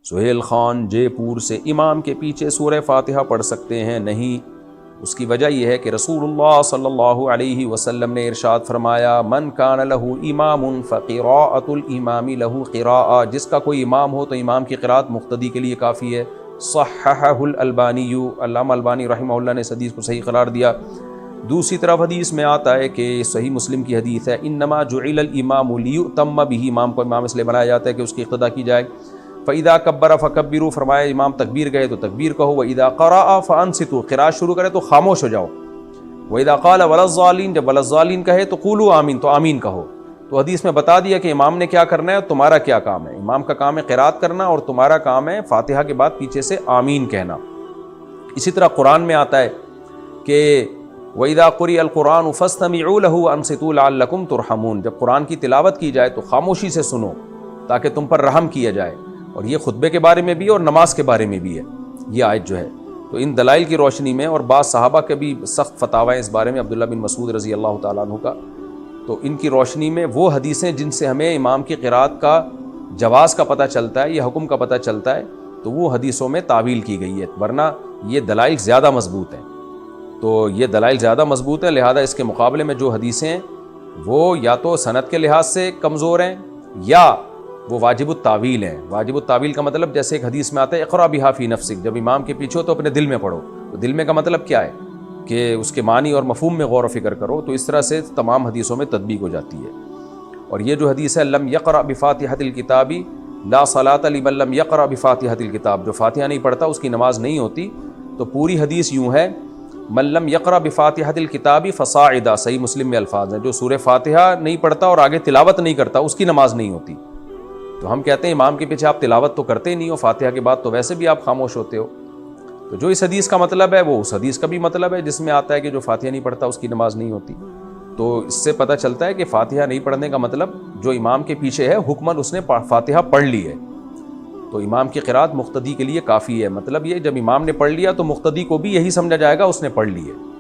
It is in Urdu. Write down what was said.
سہیل خان جے پور سے، امام کے پیچھے سورہ فاتحہ پڑھ سکتے ہیں؟ نہیں۔ اس کی وجہ یہ ہے کہ رسول اللہ صلی اللہ علیہ وسلم نے ارشاد فرمایا من کان لہ امام فقراءۃ الامام لہ قراءۃ، جس کا کوئی امام ہو تو امام کی قراءت مقتدی کے لیے کافی ہے۔ صححہ الالبانی، علامہ البانی رحمہ اللہ نے اس حدیث کو صحیح قرار دیا۔ دوسری طرف حدیث میں آتا ہے کہ صحیح مسلم کی حدیث ہے انما جعل الامام لیؤتم بہ، امام کو امام اس لیے بنایا جاتا ہے کہ اس کی اقتداء کی جائے۔ فَإِذَا كَبَّرَ فَكَبِّرُوا، فرمایا امام تکبیر کہے تو تکبیر کہو۔ وَإِذَا قَرَأَ فَأَنصِتُوا، قراءت شروع کرے تو خاموش ہو جاؤ۔ وَإِذَا قَالَ وَلَا الضَّالِّينَ، جب وَلَا الضَّالِّينَ کہے تو قُولُوا آمین، تو آمین کہو۔ تو حدیث میں بتا دیا کہ امام نے کیا کرنا ہے اور تمہارا کیا کام ہے۔ امام کا کام ہے قراءت کرنا اور تمہارا کام ہے فاتحہ کے بعد پیچھے سے آمین کہنا۔ اسی طرح قرآن میں آتا ہے کہ وَإِذَا قُرِئَ الْقُرْآنُ فَاسْتَمِعُوا لَهُ وَأَنصِتُوا لَعَلَّكُمْ تُرْحَمُونَ، جب قرآن کی تلاوت کی جائے تو خاموشی سے سنو تاکہ تم پر رحم کیا جائے۔ اور یہ خطبے کے بارے میں بھی اور نماز کے بارے میں بھی ہے یہ آیت جو ہے۔ تو ان دلائل کی روشنی میں، اور بعض صحابہ کے بھی سخت فتاوی اس بارے میں، عبداللہ بن مسعود رضی اللہ تعالیٰ عنہ کا، تو ان کی روشنی میں وہ حدیثیں جن سے ہمیں امام کی قراءت کا جواز کا پتہ چلتا ہے یا حکم کا پتہ چلتا ہے، تو وہ حدیثوں میں تعویل کی گئی ہے، ورنہ یہ دلائل زیادہ مضبوط ہیں۔ تو یہ دلائل زیادہ مضبوط ہیں، لہذا اس کے مقابلے میں جو حدیثیں ہیں وہ یا تو سند کے لحاظ سے کمزور ہیں یا وہ واجب التاویل ہیں۔ واجب التاویل کا مطلب جیسے ایک حدیث میں آتا ہے اقرا بہا فی نفسک، جب امام کے پیچھے ہو تو اپنے دل میں پڑھو۔ تو دل میں کا مطلب کیا ہے کہ اس کے معنی اور مفہوم میں غور و فکر کرو۔ تو اس طرح سے تمام حدیثوں میں تطبیق ہو جاتی ہے۔ اور یہ جو حدیث ہے لم یقرأ بفاتحۃ الکتاب لا صلاۃ لمن لم یقرأ بفاتحۃ الکتاب، جو فاتحہ نہیں پڑھتا اس کی نماز نہیں ہوتی، تو پوری حدیث یوں ہے من لم یقرأ بفاتحۃ الکتاب فصاعدا، صحیح مسلم میں الفاظ ہیں، جو سورہ فاتحہ نہیں پڑھتا اور آگے تلاوت نہیں کرتا اس کی نماز نہیں ہوتی۔ تو ہم کہتے ہیں امام کے پیچھے آپ تلاوت تو کرتے نہیں ہو، فاتحہ کے بعد تو ویسے بھی آپ خاموش ہوتے ہو۔ تو جو اس حدیث کا مطلب ہے وہ اس حدیث کا بھی مطلب ہے جس میں آتا ہے کہ جو فاتحہ نہیں پڑھتا اس کی نماز نہیں ہوتی۔ تو اس سے پتہ چلتا ہے کہ فاتحہ نہیں پڑھنے کا مطلب جو امام کے پیچھے ہے حکماً اس نے فاتحہ پڑھ لی ہے، تو امام کی قراءت مقتدی کے لیے کافی ہے۔ مطلب یہ جب امام نے پڑھ لیا تو مقتدی کو بھی یہی سمجھا جائے گا اس نے پڑھ لی ہے۔